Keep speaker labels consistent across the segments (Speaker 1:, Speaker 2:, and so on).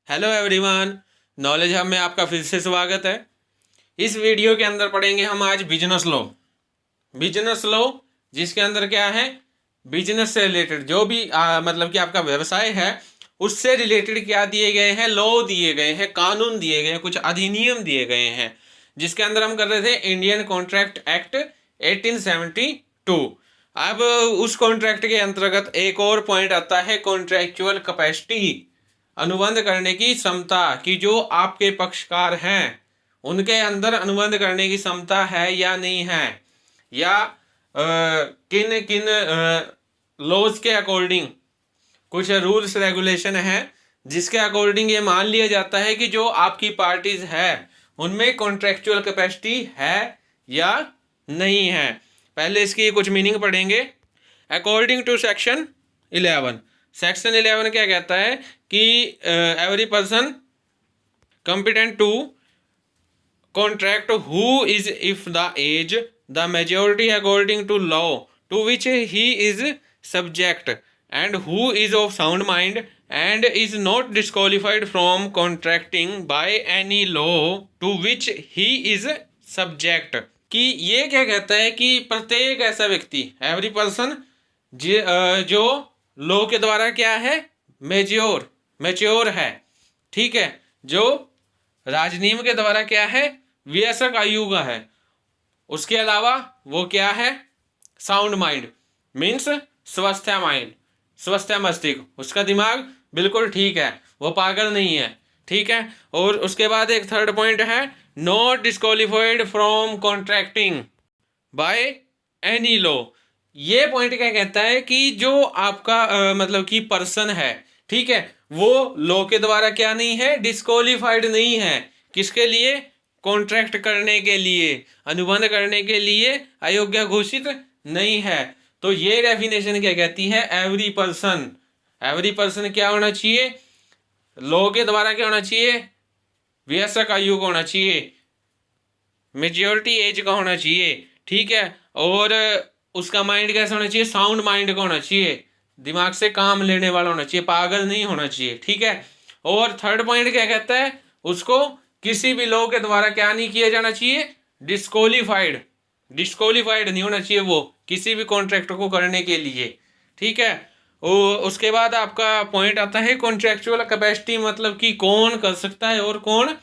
Speaker 1: Hello everyone, knowledge hub में आपका फिर से स्वागत है। इस वीडियो के अंदर पढ़ेंगे हम आज बिजनेस लॉ। बिजनेस लॉ जिसके अंदर क्या है, बिजनेस से रिलेटेड जो भी मतलब कि आपका व्यवसाय है उससे रिलेटेड क्या दिए गए हैं, लॉ दिए गए हैं, कानून दिए गए हैं, कुछ अधिनियम दिए गए हैं। जिसके अंदर हम कर रहे थे इंडियन कॉन्ट्रैक्ट एक्ट 1872। अब उस कॉन्ट्रैक्ट के अंतर्गत एक और पॉइंट आता है कॉन्ट्रैक्चुअल कैपेसिटी, अनुबंध करने की क्षमता, कि जो आपके पक्षकार हैं उनके अंदर अनुबंध करने की क्षमता है या नहीं है, या किन किन लॉज के अकॉर्डिंग कुछ रूल्स रेगुलेशन है जिसके अकॉर्डिंग ये मान लिया जाता है कि जो आपकी पार्टीज है उनमें कॉन्ट्रेक्चुअल कैपेसिटी है या नहीं है। पहले इसकी कुछ मीनिंग पढ़ेंगे। अकॉर्डिंग टू सेक्शन 11, सेक्शन 11 क्या कहता है कि every person competent to contract who is if the age the majority according to law to which he is subject and who is of sound mind and is not disqualified from contracting by any law to which he is subject। कि ये क्या कहता है कि प्रत्येक ऐसा व्यक्ति, every person, जो लॉ के द्वारा क्या है, मेच्योर है, ठीक है, जो राजनियम के द्वारा क्या है, वयस्क आयु का है, उसके अलावा वो क्या है, साउंड माइंड मीन्स स्वस्थ माइंड, स्वस्थ मस्तिष्क, उसका दिमाग बिल्कुल ठीक है, वो पागल नहीं है, ठीक है। और उसके बाद एक थर्ड पॉइंट है not disqualified from contracting by any law. ये पॉइंट क्या कहता है कि जो आपका मतलब कि पर्सन है, ठीक है, वो लॉ के द्वारा क्या नहीं है, डिस्क्वालिफाइड नहीं है। किसके लिए? कॉन्ट्रैक्ट करने के लिए, अनुबंध करने के लिए अयोग्य घोषित नहीं है। तो ये डेफिनेशन क्या कहती है, एवरी पर्सन क्या होना चाहिए, लॉ के द्वारा क्या होना चाहिए, वयस्क आयु का होना चाहिए, मेजोरिटी एज का होना चाहिए, ठीक है। और उसका माइंड कैसा होना चाहिए, साउंड माइंड का होना चाहिए, दिमाग से काम लेने वाला होना चाहिए, पागल नहीं होना चाहिए, ठीक है। और थर्ड पॉइंट क्या कहता है, उसको किसी भी लॉ के द्वारा क्या नहीं किया जाना चाहिए, डिस्क्वालिफाइड नहीं होना चाहिए वो किसी भी कॉन्ट्रैक्ट को करने के लिए, ठीक है। और उसके बाद आपका पॉइंट आता है कॉन्ट्रैक्चुअल कैपेसिटी, मतलब कि कौन कर सकता है और कौन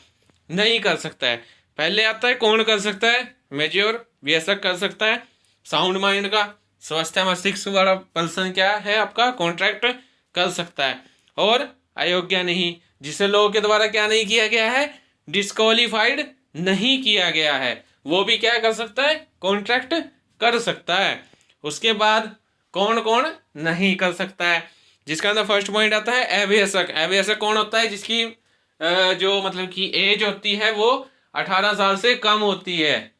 Speaker 1: नहीं कर सकता है। पहले आता है कौन कर सकता है, मेच्योर वयस्क कर सकता है, साउंड माइंड का स्वस्थ मस्तिष्क वाला पर्सन क्या है आपका, कॉन्ट्रैक्ट कर सकता है, और अयोग्य नहीं, जिसे लॉ के द्वारा क्या नहीं किया गया है, डिस्क्वालिफाइड नहीं किया गया है, वो भी क्या कर सकता है, कॉन्ट्रैक्ट कर सकता है। उसके बाद कौन कौन नहीं कर सकता है, जिसका अंदर फर्स्ट पॉइंट आता है अवयस्क। अवयस्क कौन होता है, जिसकी जो मतलब कि एज होती है वो 18 साल से कम होती है,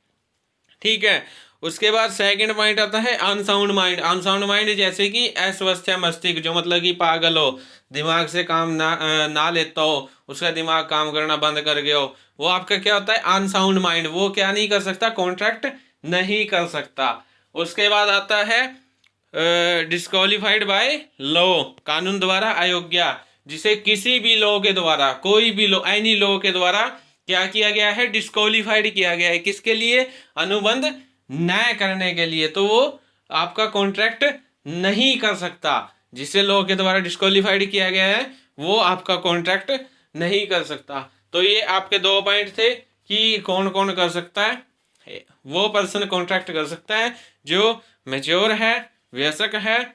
Speaker 1: ठीक है। उसके बाद सेकंड पॉइंट आता है अनसाउंड माइंड। अनसाउंड माइंड जैसे कि अस्वस्थ मस्तिष्क, जो मतलब कि पागल हो, दिमाग से काम ना लेता हो, उसका दिमाग काम करना बंद कर गया हो, वो आपका क्या होता है, अनसाउंड माइंड, वो क्या नहीं कर सकता, कॉन्ट्रैक्ट नहीं कर सकता। उसके बाद आता है डिस्क्वालिफाइड बाय लॉ, कानून द्वारा अयोग्य, जिसे किसी भी लॉ के द्वारा, कोई भी लॉ, एनी लॉ के द्वारा क्या किया गया है, डिस्क्वालिफाइड किया गया है, किसके लिए, अनुबंध न करने के लिए। तो वो आपका कॉन्ट्रैक्ट नहीं कर सकता, जिसे लॉ के द्वारा डिस्क्वालिफाइड किया गया है वो आपका कॉन्ट्रैक्ट नहीं कर सकता। तो ये आपके दो पॉइंट थे कि कौन कौन कर सकता है, वो पर्सन कॉन्ट्रैक्ट कर सकता है जो मेच्योर है, वयस्क है,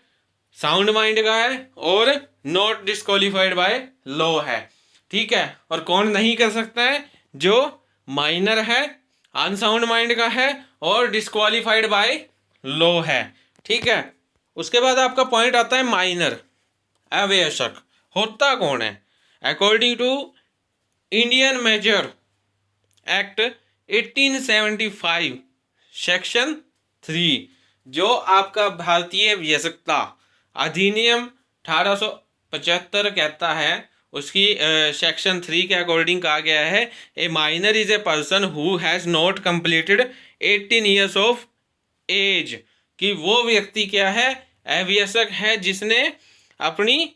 Speaker 1: साउंड माइंड का है, और नॉट डिस्क्वालिफाइड बाय लॉ है, ठीक है। और कौन नहीं कर सकता है, जो माइनर है, अनसाउंड माइंड का है, और डिस्क्वालिफाइड बाय लॉ है, ठीक है। उसके बाद आपका पॉइंट आता है माइनर, अवयस्क होता कौन है। According to Indian Major Act 1875 section 3, जो आपका भारतीय वयस्कता अधिनियम 1875 कहता है, उसकी सेक्शन 3 के अकॉर्डिंग कहा गया है, a minor is a person who has not completed 18 years of age, कि वो व्यक्ति क्या है, अवयस्क है, जिसने अपनी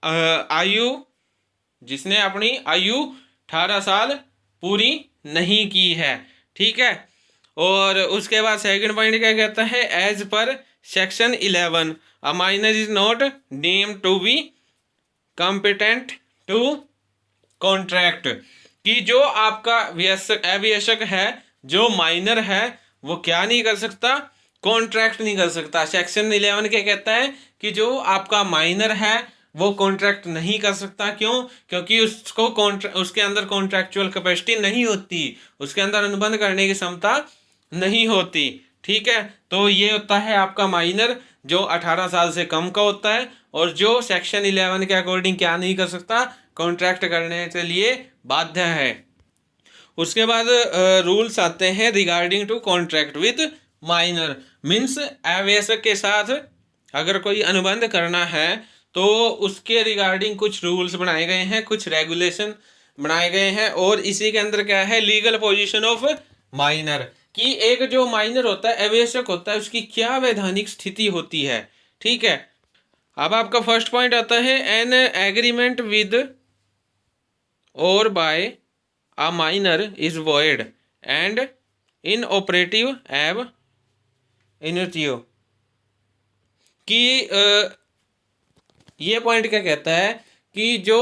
Speaker 1: आयु जिसने अपनी आयु 18 साल पूरी नहीं की है। ठीक है, और उसके बाद सेकंड पॉइंट क्या कहता है, एज पर section 11 a minor is not deemed to be competent to contract, कि जो आपका अवयस्क है, जो माइनर है, वो क्या नहीं कर सकता, कॉन्ट्रैक्ट नहीं कर सकता। सेक्शन 11 क्या कहता है कि जो आपका माइनर है वो कॉन्ट्रैक्ट नहीं कर सकता। क्यों? क्योंकि उसके अंदर कॉन्ट्रैक्चुअल कैपेसिटी नहीं होती, उसके अंदर अनुबंध करने की क्षमता नहीं होती। ठीक है, तो ये होता है आपका माइनर, जो 18 साल से कम का होता है, और जो सेक्शन 11 के अकॉर्डिंग क्या नहीं कर सकता, कॉन्ट्रैक्ट करने के लिए बाध्य है। उसके बाद रूल्स आते हैं regarding to contract with minor, means अवयस्क के साथ अगर कोई अनुबंध करना है तो उसके रिगार्डिंग कुछ रूल्स बनाए गए हैं, कुछ रेगुलेशन बनाए गए हैं। और इसी के अंदर क्या है, लीगल पोजीशन ऑफ माइनर, कि एक जो माइनर होता है, अवयस्क होता है, उसकी क्या वैधानिक स्थिति होती है। ठीक है, अब आपका फर्स्ट पॉइंट आता है, an agreement with or by a minor is void and inoperative ab initio, कि ये पॉइंट क्या कहता है कि जो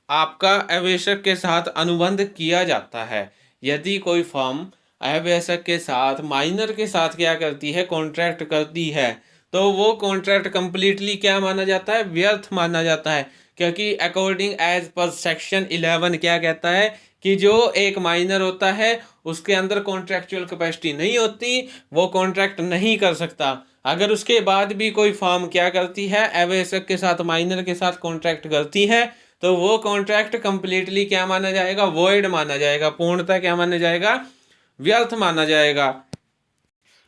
Speaker 1: आपका अवयस्क के साथ अनुबंध किया जाता है, यदि कोई फर्म अवयस्क के साथ माइनर के साथ क्या करती है, कॉन्ट्रैक्ट करती है, तो वो कॉन्ट्रैक्ट कंप्लीटली क्या माना जाता है, व्यर्थ माना जाता है। क्योंकि अकॉर्डिंग एज पर सेक्शन 11 क्या कहता है कि जो एक माइनर होता है उसके अंदर कॉन्ट्रैक्चुअल कैपेसिटी नहीं होती, वो कॉन्ट्रैक्ट नहीं कर सकता। अगर उसके बाद भी कोई फर्म क्या करती है, अवयस्क के साथ माइनर के साथ कॉन्ट्रैक्ट करती है, तो वो कॉन्ट्रैक्ट कंप्लीटली क्या माना जाएगा, वॉइड माना जाएगा, पूर्णतः क्या माना जाएगा, व्यर्थ माना जाएगा।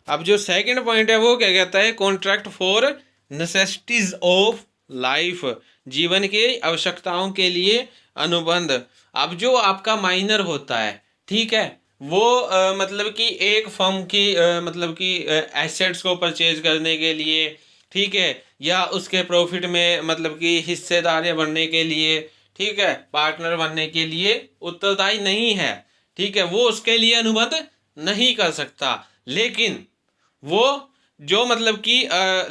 Speaker 1: अब जो सेकंड पॉइंट है वो क्या कहता है, contract for necessities of life, जीवन की आवश्यकताओं के लिए अनुबंध। अब जो आपका माइनर होता है, ठीक है, वो मतलब कि एक फर्म की मतलब कि एसेट्स को परचेज करने के लिए, ठीक है, या उसके प्रॉफिट में मतलब कि हिस्सेदार बनने के लिए, ठीक है, पार्टनर बनने के लिए उत्तरदायी नहीं है। ठीक है, वो उसके लिए अनुबंध नहीं कर सकता। लेकिन वो जो मतलब कि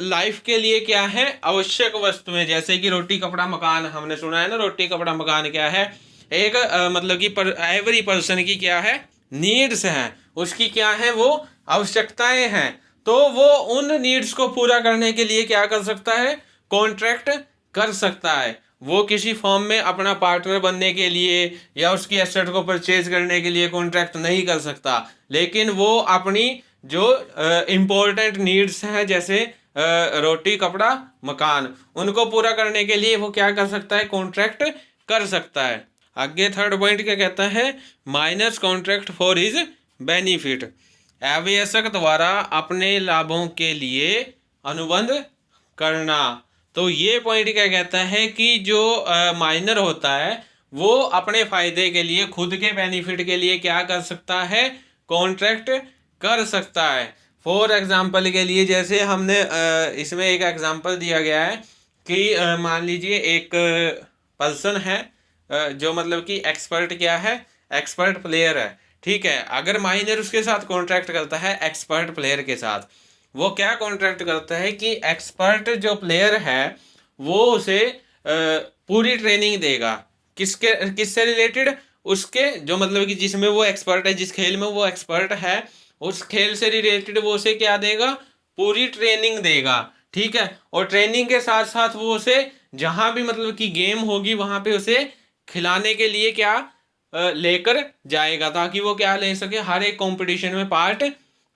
Speaker 1: लाइफ के लिए क्या है, आवश्यक वस्तुएं, जैसे कि रोटी कपड़ा मकान, हमने सुना है ना, रोटी कपड़ा मकान क्या है, एक मतलब कि एवरी पर्सन की क्या है, नीड्स हैं, उसकी क्या है, वो आवश्यकताएं हैं। तो वो उन नीड्स को पूरा करने के लिए क्या कर सकता है, कॉन्ट्रैक्ट कर सकता है। वो किसी फॉर्म में अपना पार्टनर बनने के लिए या उसकी एसेट को परचेज करने के लिए कॉन्ट्रैक्ट नहीं कर सकता, लेकिन वो अपनी जो इम्पोर्टेंट नीड्स हैं, जैसे रोटी कपड़ा मकान, उनको पूरा करने के लिए वो क्या कर सकता है, कॉन्ट्रैक्ट कर सकता है। आगे थर्ड पॉइंट क्या कहता है, minors contract for his benefit, अवयस्क द्वारा अपने लाभों के लिए अनुबंध करना। तो ये पॉइंट क्या कहता है कि जो माइनर होता है वो अपने फायदे के लिए, खुद के बेनिफिट के लिए क्या कर सकता है, कॉन्ट्रैक्ट कर सकता है। फॉर एग्जाम्पल के लिए, जैसे हमने इसमें एक एग्जाम्पल दिया गया है कि मान लीजिए एक पर्सन है जो मतलब कि एक्सपर्ट क्या है, एक्सपर्ट प्लेयर है। ठीक है, अगर माइनर उसके साथ कॉन्ट्रैक्ट करता है एक्सपर्ट प्लेयर के साथ, वो क्या कॉन्ट्रैक्ट करता है कि एक्सपर्ट जो प्लेयर है वो उसे पूरी ट्रेनिंग देगा, किससे रिलेटेड, उसके जो मतलब कि जिसमें वो एक्सपर्ट है, जिस खेल में वो एक्सपर्ट है, उस खेल से रिलेटेड वो उसे क्या देगा, पूरी ट्रेनिंग देगा। ठीक है, और ट्रेनिंग के साथ साथ वो उसे जहां भी मतलब कि गेम होगी वहां पे उसे खिलाने के लिए क्या लेकर जाएगा, ताकि वो क्या ले सके, हर एक कंपटीशन में पार्ट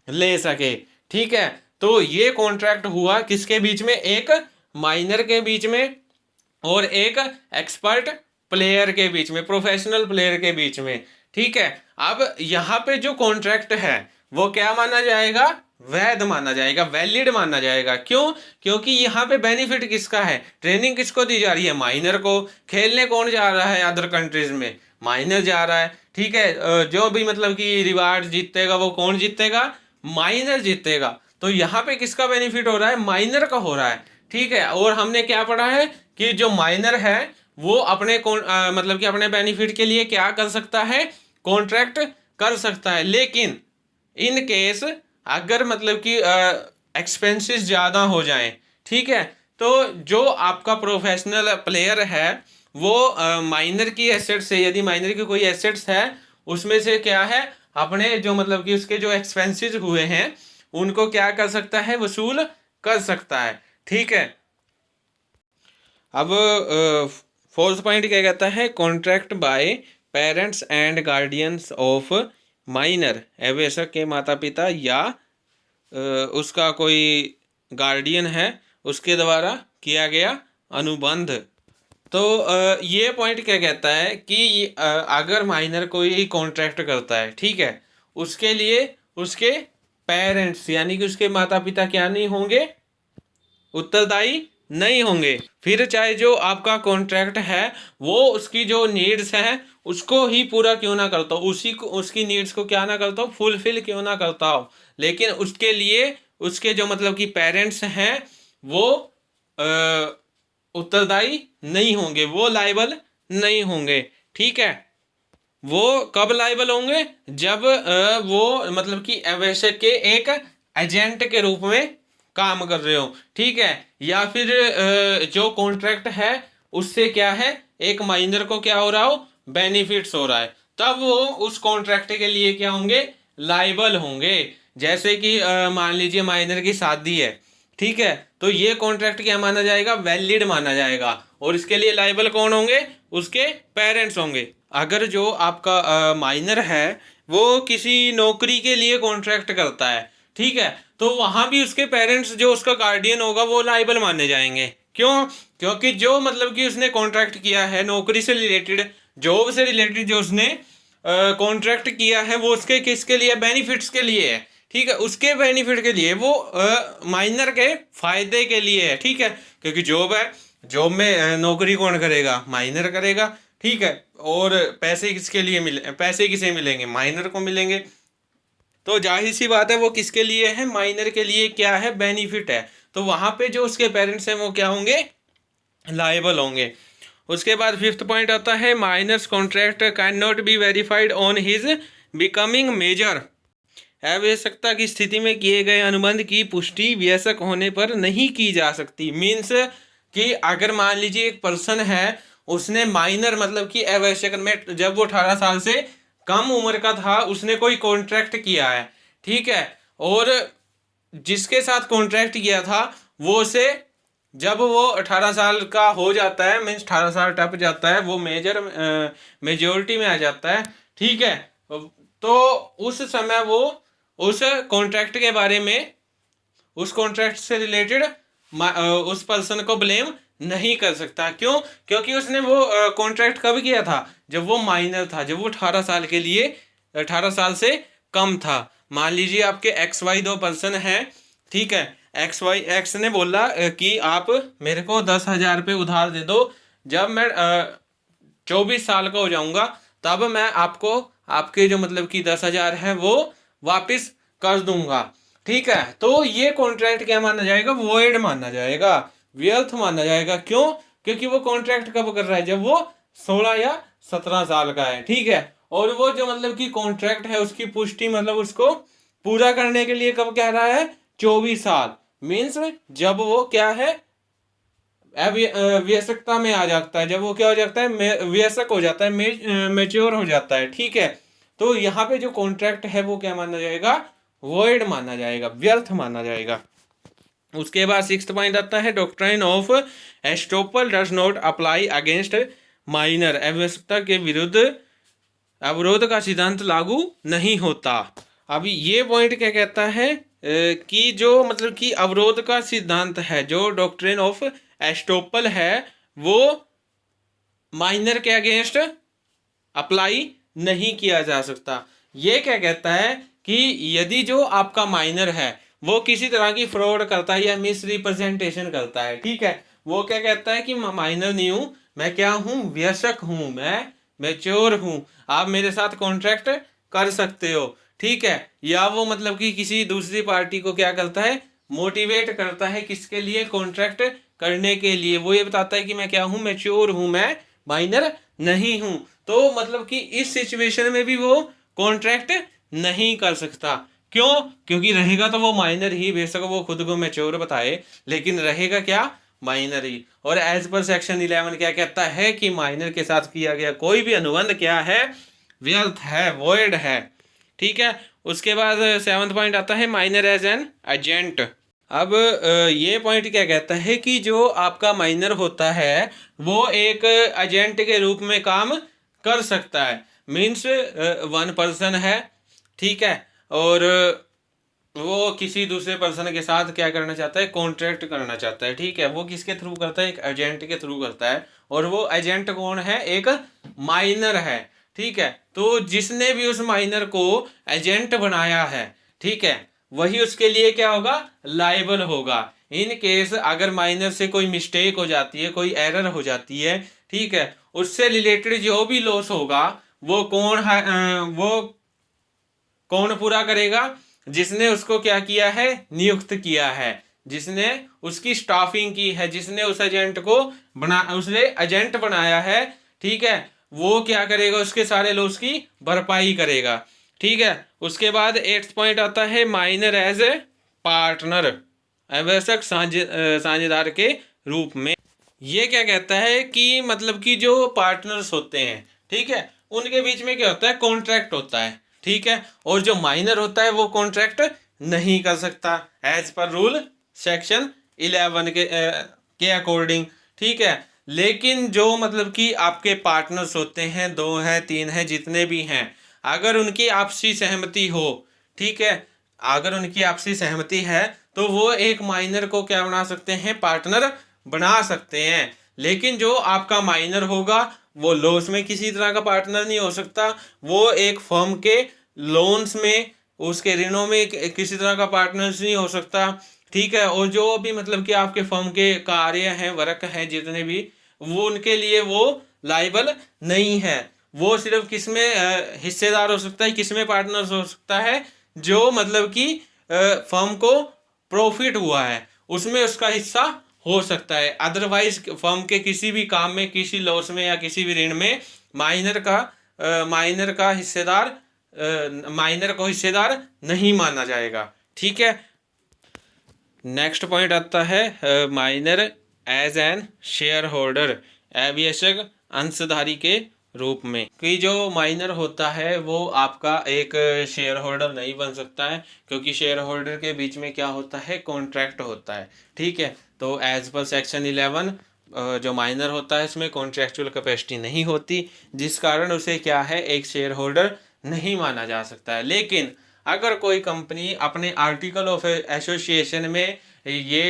Speaker 1: ले सके। ठीक है, तो ये कॉन्ट्रैक्ट हुआ किसके बीच में, एक माइनर के बीच में और एक एक्सपर्ट प्लेयर के बीच में, प्रोफेशनल प्लेयर के बीच में। ठीक है, अब यहाँ पे जो कॉन्ट्रैक्ट है वो क्या माना जाएगा, वैध माना जाएगा, वैलिड माना जाएगा। क्यों? क्योंकि यहाँ पे बेनिफिट किसका है, ट्रेनिंग किसको दी जा रही है, माइनर को। खेलने कौन जा रहा है अदर कंट्रीज में, माइनर जा रहा है। ठीक है, जो भी मतलब कि रिवार्ड जीतेगा वो कौन जीतेगा, माइनर जीतेगा। तो यहाँ पे किसका बेनिफिट हो रहा है, माइनर का हो रहा है। ठीक है, और हमने क्या पढ़ा है कि जो माइनर है वो अपने मतलब कि अपने बेनिफिट के लिए क्या कर सकता है, कॉन्ट्रैक्ट कर सकता है। लेकिन इन केस अगर मतलब कि एक्सपेंसेस ज़्यादा हो जाएं, ठीक है, तो जो आपका प्रोफेशनल प्लेयर है वो माइनर की एसेट से, यदि माइनर की कोई एसेट्स है उसमें से क्या है, अपने जो मतलब कि उसके जो एक्सपेंसेस हुए हैं उनको क्या कर सकता है, वसूल कर सकता है। ठीक है। अब फोर्थ पॉइंट क्या कहता है, contract by parents and guardians of minor, अवयस्क के माता पिता या उसका कोई गार्डियन है उसके द्वारा किया गया अनुबंध। तो ये पॉइंट क्या कहता है कि अगर माइनर कोई कॉन्ट्रैक्ट करता है, ठीक है, उसके लिए उसके पेरेंट्स यानी कि उसके माता पिता क्या नहीं होंगे, उत्तरदायी नहीं होंगे। फिर चाहे जो आपका कॉन्ट्रैक्ट है वो उसकी जो नीड्स हैं उसको ही पूरा क्यों ना करता हो, उसी को उसकी नीड्स को क्या ना करता हो, फुलफिल क्यों ना करता हो, लेकिन उसके लिए उसके जो मतलब कि पेरेंट्स हैं वो उत्तरदायी नहीं होंगे, वो लायबल नहीं होंगे। ठीक है। वो कब लायबल होंगे, जब वो मतलब कि आवश्यक के एक एजेंट के रूप में काम कर रहे हो, ठीक है, या फिर जो कॉन्ट्रैक्ट है उससे क्या है, एक माइनर को क्या हो रहा हो, बेनिफिट्स हो रहा है, तब वो उस कॉन्ट्रैक्ट के लिए क्या होंगे, लायबल होंगे। जैसे कि मान लीजिए माइनर की शादी है, ठीक है, तो ये कॉन्ट्रैक्ट क्या माना जाएगा, वैलिड माना जाएगा, और इसके लिए लायबल कौन होंगे, उसके पेरेंट्स होंगे। अगर जो आपका माइनर है वो किसी नौकरी के लिए कॉन्ट्रैक्ट करता है, ठीक है, तो वहां भी उसके पेरेंट्स जो उसका गार्डियन होगा वो लायबल माने जाएंगे। क्यों, क्योंकि जो मतलब कि उसने कॉन्ट्रैक्ट किया है नौकरी से रिलेटेड, जॉब से रिलेटेड जो उसने कॉन्ट्रैक्ट किया है वो उसके किसके लिए, बेनिफिट्स के लिए है, ठीक है, उसके बेनिफिट के लिए, वो माइनर के फायदे के लिए है। ठीक है, क्योंकि जॉब है, जॉब में नौकरी कौन करेगा, माइनर करेगा, ठीक है, और पैसे किसके लिए मिले, पैसे किसे मिलेंगे, माइनर को मिलेंगे। तो जाहिर सी बात है वो किसके लिए है, माइनर के लिए क्या है, बेनिफिट है, तो वहां पे जो उसके पेरेंट्स हैं वो क्या होंगे, लायबल होंगे। उसके बाद फिफ्थ पॉइंट आता है, minors contract can not be verified on his becoming major, अवयस्कता की स्थिति में किए गए अनुबंध की पुष्टि वयस्क होने पर नहीं की जा सकती। मीन्स कि अगर मान लीजिए एक पर्सन है, उसने माइनर मतलब कि अवयस्क में जब वो 18 साल से कम उम्र का था उसने कोई कॉन्ट्रैक्ट किया है, ठीक है, और जिसके साथ कॉन्ट्रैक्ट किया था वो उसे जब वो 18 साल का हो जाता है, मीन्स 18 साल टप जाता है, वो मेजोरिटी में आ जाता है, ठीक है, तो उस समय वो उस कॉन्ट्रैक्ट के बारे में, उस कॉन्ट्रैक्ट से रिलेटेड उस पर्सन को ब्लेम नहीं कर सकता। क्यों, क्योंकि उसने वो कॉन्ट्रैक्ट कब किया था, जब वो माइनर था, जब वो 18 साल के लिए 18 साल से कम था। मान लीजिए आपके XY दो पर्सन हैं, ठीक है, एक्स ने बोला कि आप मेरे को 10,000 रुपये उधार दे दो, जब मैं 24 साल का हो जाऊंगा तब मैं आपको आपके जो मतलब कि 10,000 है वो वापस कर दूंगा। ठीक है, तो ये कॉन्ट्रैक्ट क्या माना जाएगा, वॉइड माना जाएगा, व्यर्थ माना जाएगा। क्यों, क्योंकि वो कॉन्ट्रैक्ट कब कर रहा है, जब वो 16 या 17 साल का है, ठीक है, और वो जो मतलब कि कॉन्ट्रैक्ट है उसकी पुष्टि मतलब उसको पूरा करने के लिए कब कह रहा है, 24 साल, मीन्स जब वो क्या है, वयस्कता में आ जाता है, जब वो क्या हो जाता है, वयस्क हो जाता है, मेच्योर हो जाता है। ठीक है, तो यहाँ पे जो कॉन्ट्रैक्ट है वो क्या माना जाएगा, वॉइड माना जाएगा, व्यर्थ माना जाएगा। उसके बाद सिक्स्थ पॉइंट आता है, doctrine of estoppel does not apply against minor, आवश्यकता के विरुद्ध अवरोध का सिद्धांत लागू नहीं होता। अभी ये पॉइंट क्या कहता है कि जो मतलब कि अवरोध का सिद्धांत है, जो डॉक्ट्रिन ऑफ एस्टोपल है, वो माइनर के अगेंस्ट अप्लाई नहीं किया जा सकता। ये क्या कहता है कि यदि जो आपका माइनर है वो किसी तरह की फ्रॉड करता है या मिस रिप्रेजेंटेशन करता है, ठीक है, वो क्या कहता है कि मैं माइनर नहीं हूं, मैं क्या हूं, वयस्क हूं, मैं मैच्योर हूं, आप मेरे साथ कॉन्ट्रैक्ट कर सकते हो। ठीक है, या वो मतलब कि किसी दूसरी पार्टी को क्या करता है, मोटिवेट करता है किसके लिए, कॉन्ट्रैक्ट करने के लिए वो ये बताता है कि मैं क्या हूँ, मैच्योर हूँ, मैं माइनर नहीं हूँ। तो मतलब कि इस सिचुएशन में भी वो कॉन्ट्रैक्ट नहीं कर सकता। क्यों? क्योंकि रहेगा तो वो माइनर ही, बेशक वो खुद को मैच्योर बताए, लेकिन रहेगा क्या, माइनर ही। और एज पर सेक्शन 11 क्या कहता है कि माइनर के साथ किया गया कोई भी अनुबंध क्या है, व्यर्थ है, वॉइड है। ठीक है। उसके बाद 7वां पॉइंट आता है माइनर एज एन एजेंट। अब ये पॉइंट क्या कहता है कि जो आपका माइनर होता है वो एक एजेंट के रूप में काम कर सकता है। मीन्स वन पर्सन है, ठीक है, और वो किसी दूसरे पर्सन के साथ क्या करना चाहता है, कॉन्ट्रैक्ट करना चाहता है। ठीक है। वो किसके थ्रू करता है, एक एजेंट के थ्रू करता है, और वो एजेंट कौन है, एक माइनर है। ठीक है। तो जिसने भी उस माइनर को एजेंट बनाया है, ठीक है, वही उसके लिए क्या होगा, लायबल होगा। इन केस अगर माइनर से कोई मिस्टेक हो जाती है, कोई एरर हो जाती है, ठीक है, उससे रिलेटेड जो भी लॉस होगा वो कौन है, वो कौन पूरा करेगा, जिसने उसको क्या किया है, नियुक्त किया है, जिसने उसकी स्टाफिंग की है, जिसने उस एजेंट को उसने एजेंट बनाया है। ठीक है। वो क्या करेगा, उसके सारे लॉस की भरपाई करेगा। ठीक है। उसके बाद 8वां पॉइंट आता है माइनर एज ए पार्टनर, आवश्यक साझेदार के रूप में। ये क्या कहता है कि मतलब कि जो पार्टनर्स होते हैं, ठीक है, उनके बीच में क्या होता है, कॉन्ट्रैक्ट होता है। ठीक है। और जो माइनर होता है वो कॉन्ट्रैक्ट नहीं कर सकता एज पर रूल सेक्शन 11 के अकॉर्डिंग। ठीक है। लेकिन जो मतलब कि आपके पार्टनर्स होते हैं, 2 हैं, 3 हैं, जितने भी हैं, अगर उनकी आपसी सहमति हो, ठीक है, अगर उनकी आपसी सहमति है तो वो एक माइनर को क्या बना सकते हैं, पार्टनर बना सकते हैं। लेकिन जो आपका माइनर होगा वो लॉस में किसी तरह का पार्टनर नहीं हो सकता, वो एक फर्म के लोन्स में, उसके ऋणों में किसी तरह का पार्टनर नहीं हो सकता। ठीक है। और जो भी मतलब कि आपके फर्म के कार्य हैं, वर्क हैं, जितने भी, वो उनके लिए वो लाइबल नहीं है। वो सिर्फ किसमें हिस्सेदार हो सकता है, किसमें पार्टनर हो सकता है, जो मतलब कि फर्म को प्रॉफिट हुआ है उसमें उसका हिस्सा हो सकता है। अदरवाइज फर्म के किसी भी काम में, किसी लॉस में या किसी भी ऋण में माइनर का हिस्सेदार, माइनर को हिस्सेदार नहीं माना जाएगा। ठीक है। नेक्स्ट पॉइंट आता है minor as an share holder, आवश्यक अंशधारी के रूप में। कि जो माइनर होता है वो आपका एक शेयर होल्डर नहीं बन सकता है, क्योंकि शेयर होल्डर के बीच में क्या होता है, कॉन्ट्रैक्ट होता है। ठीक है। तो एज पर सेक्शन 11 जो माइनर होता है इसमें कॉन्ट्रैक्चुअल कैपेसिटी नहीं होती, जिस कारण उसे क्या है, एक शेयर होल्डर नहीं माना जा सकता है। लेकिन अगर कोई कंपनी अपने आर्टिकल ऑफ एसोसिएशन में ये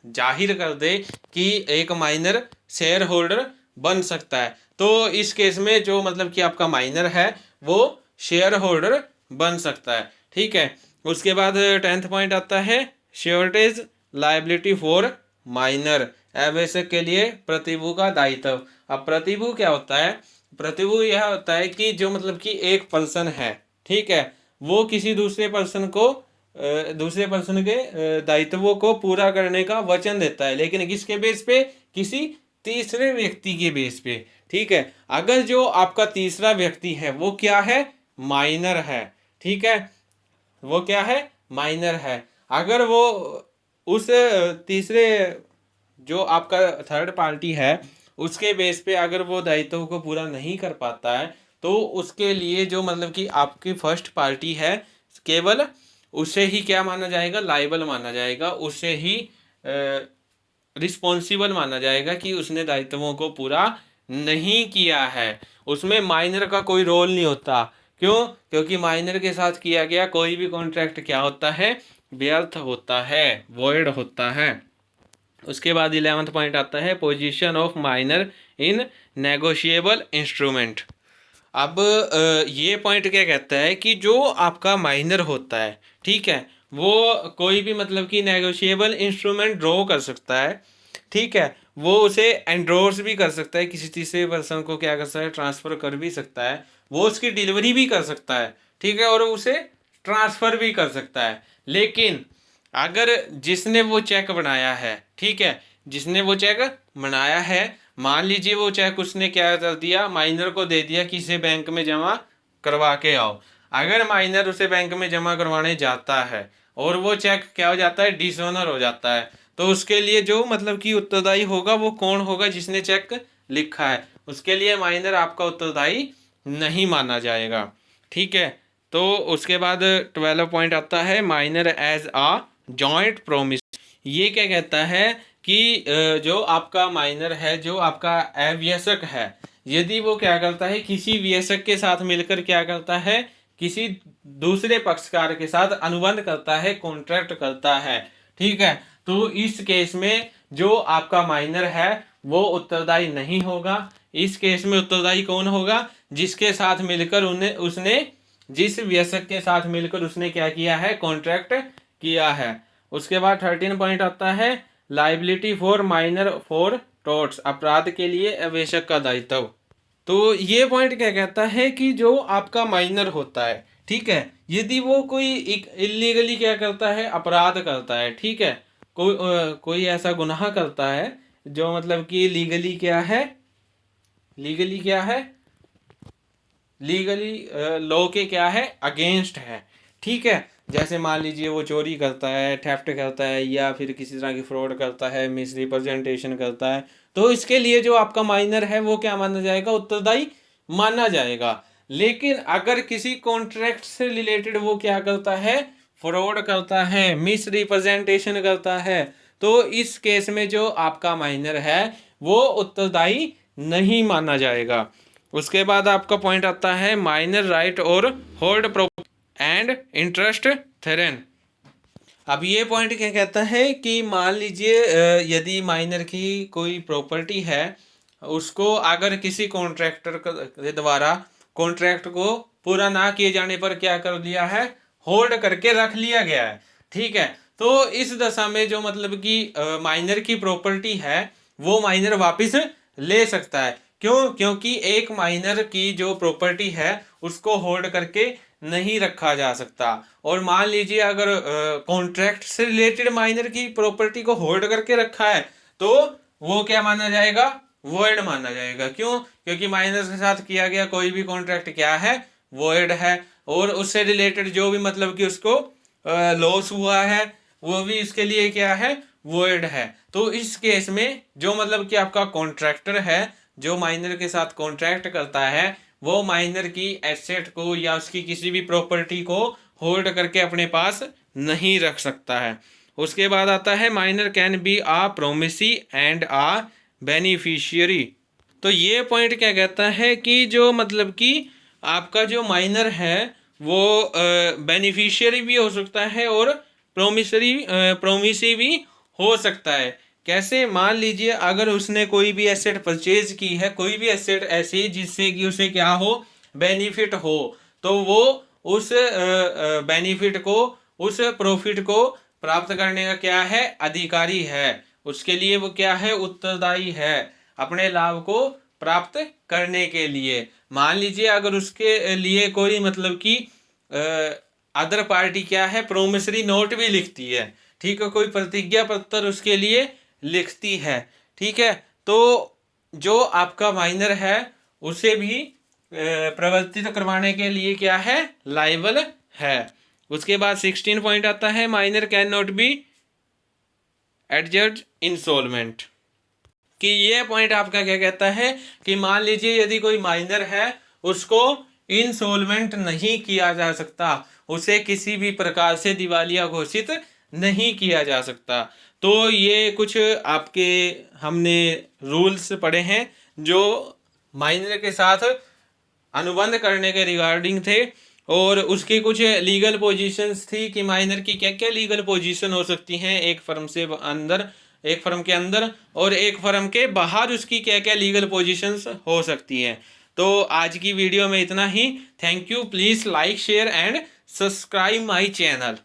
Speaker 1: जाहिर कर दे कि एक माइनर शेयर होल्डर बन सकता है, तो इस केस में जो मतलब कि आपका माइनर है वो शेयर होल्डर बन सकता है। ठीक है। उसके बाद 10वां पॉइंट आता है श्योरिटीज लायबिलिटी फॉर माइनर, आवश्यक के लिए प्रतिभू का दायित्व। अब प्रतिभू क्या होता है, प्रतिभू यह होता है कि जो मतलब कि एक पर्सन है, ठीक है, वो किसी दूसरे पर्सन को दूसरे पर्सन के दायित्वों को पूरा करने का वचन देता है, लेकिन किसके बेस पे, किसी तीसरे व्यक्ति के बेस पे। ठीक है। अगर जो आपका तीसरा व्यक्ति है वो क्या है, माइनर है। ठीक है। वो क्या है, माइनर है। अगर वो उस तीसरे, जो आपका थर्ड पार्टी है, उसके बेस पे अगर वो दायित्व को पूरा नहीं कर पाता है, तो उसके लिए जो मतलब कि आपकी फर्स्ट पार्टी है, केवल उसे ही क्या माना जाएगा, लाइबल माना जाएगा, उसे ही रिस्पॉन्सिबल माना जाएगा कि उसने दायित्वों को पूरा नहीं किया है। उसमें माइनर का कोई रोल नहीं होता। क्यों? क्योंकि माइनर के साथ किया गया कोई भी कॉन्ट्रैक्ट क्या होता है, व्यर्थ होता है, वॉइड होता है। उसके बाद 11वां पॉइंट आता है position of minor in negotiable instrument. अब ये पॉइंट क्या कहता है कि जो आपका माइनर होता है, ठीक है, वो कोई भी मतलब कि नेगोशिएबल इंस्ट्रूमेंट ड्रॉ कर सकता है। ठीक है। वो उसे एंडोर्स भी कर सकता है, किसी तीसरे पर्सन को क्या कर सकता है, ट्रांसफ़र कर भी सकता है, वो उसकी डिलीवरी भी कर सकता है। ठीक है। और उसे ट्रांसफ़र भी कर सकता है। लेकिन अगर जिसने वो चेक बनाया है, ठीक है, जिसने वो चेक बनाया है, मान लीजिए वो चेक उसने क्या कर दिया, माइनर को दे दिया कि इसे बैंक में जमा करवा के आओ। अगर माइनर उसे बैंक में जमा करवाने जाता है और वो चेक क्या हो जाता है, डिसऑनर हो जाता है, तो उसके लिए जो मतलब कि उत्तरदायी होगा वो कौन होगा, जिसने चेक लिखा है। उसके लिए माइनर आपका उत्तरदायी नहीं माना जाएगा। ठीक है, तो उसके बाद 12 पॉइंट आता है माइनर एज आ जॉइंट प्रोमिस। ये क्या कहता है कि जो आपका माइनर है, जो आपका अवयस्क है, यदि वो क्या करता है, किसी व्यस्क के साथ मिलकर क्या करता है, किसी दूसरे पक्षकार के साथ अनुबंध करता है, कॉन्ट्रैक्ट करता है। ठीक है, तो इस केस में जो आपका माइनर है वो उत्तरदायी नहीं होगा। इस केस में उत्तरदायी कौन होगा, जिसके साथ मिलकर उसने जिस व्यस्क के साथ मिलकर उसने क्या किया है, कॉन्ट्रैक्ट किया है। उसके बाद 13 पॉइंट आता है liability for minor for torts, अपराध के लिए अवयस्क का दायित्व। तो ये पॉइंट क्या कहता है कि जो आपका माइनर होता है, ठीक है, यदि वो कोई इलीगली क्या करता है, अपराध करता है, ठीक है, कोई ऐसा गुनाह करता है जो मतलब कि लीगली क्या है, लीगली लॉ के क्या है, अगेंस्ट है। ठीक है, जैसे मान लीजिए वो चोरी करता है, थेफ्ट करता है, या फिर किसी तरह की फ्रॉड करता है, मिस रिप्रेजेंटेशन करता है, तो इसके लिए जो आपका माइनर है वो क्या माना जाएगा, उत्तरदायी माना जाएगा। लेकिन अगर किसी कॉन्ट्रैक्ट से रिलेटेड वो क्या करता है, फ्रॉड करता है, मिस रिप्रेजेंटेशन करता है, तो इस केस में जो आपका माइनर है वो उत्तरदायी नहीं माना जाएगा। उसके बाद आपका पॉइंट आता है माइनर राइट और होल्ड प्रॉपर्टी एंड इंटरेस्ट थेरेन। अब ये पॉइंट क्या कहता है कि मान लीजिए यदि माइनर की कोई प्रॉपर्टी है, उसको अगर किसी कॉन्ट्रैक्टर के द्वारा कॉन्ट्रैक्ट को पूरा ना किए जाने पर क्या कर दिया है, होल्ड करके रख लिया गया है। ठीक है, तो इस दशा में जो मतलब कि माइनर की प्रॉपर्टी है वो माइनर वापस ले सकता है। क्यों? क्योंकि एक माइनर की जो प्रॉपर्टी है उसको होल्ड करके नहीं रखा जा सकता। और मान लीजिए अगर कॉन्ट्रैक्ट से रिलेटेड माइनर की प्रॉपर्टी को होल्ड करके रखा है तो वो क्या माना जाएगा, वॉइड माना जाएगा। क्यों? क्योंकि माइनर के साथ किया गया कोई भी कॉन्ट्रैक्ट क्या है, वॉइड है, और उससे रिलेटेड जो भी मतलब कि उसको लॉस हुआ है वो भी इसके लिए क्या है, वॉइड है। तो इस केस में जो मतलब कि आपका कॉन्ट्रैक्टर है, जो माइनर के साथ कॉन्ट्रैक्ट करता है, वो माइनर की एसेट को या उसकी किसी भी प्रॉपर्टी को होल्ड करके अपने पास नहीं रख सकता है। उसके बाद आता है minor can be a promisee and a beneficiary. तो ये पॉइंट क्या कहता है कि जो मतलब कि आपका जो माइनर है वो बेनिफिशियरी भी हो सकता है और प्रोमिसी भी हो सकता है। कैसे? मान लीजिए अगर उसने कोई भी एसेट परचेज की है, कोई भी एसेट ऐसी जिससे कि उसे क्या हो, बेनिफिट हो, तो वो उस बेनिफिट को, उस प्रॉफिट को प्राप्त करने का क्या है, अधिकारी है। उसके लिए वो क्या है, उत्तरदायी है अपने लाभ को प्राप्त करने के लिए। मान लीजिए अगर उसके लिए कोई मतलब कि अदर पार्टी क्या है, प्रोमिसरी नोट भी लिखती है, ठीक है, कोई प्रतिज्ञा पत्र उसके लिए लिखती है, ठीक है, तो जो आपका माइनर है उसे भी प्रवर्तित करवाने के लिए क्या है, लायबल है। उसके बाद 16 पॉइंट आता है minor can not be adjudged insolvent. कि ये पॉइंट आपका क्या कहता है कि मान लीजिए यदि कोई माइनर है उसको इंसॉल्वेंट नहीं किया जा सकता, उसे किसी भी प्रकार से दिवालिया घोषित नहीं किया जा सकता। तो ये कुछ आपके हमने रूल्स पढ़े हैं जो माइनर के साथ अनुबंध करने के रिगार्डिंग थे, और उसकी कुछ लीगल पोजीशंस थी कि माइनर की क्या क्या लीगल पोजीशन हो सकती हैं एक फर्म से अंदर, एक फर्म के अंदर और एक फर्म के बाहर उसकी क्या क्या लीगल पोजीशंस हो सकती हैं। तो आज की वीडियो में इतना ही। Thank you. Please like share and subscribe my channel.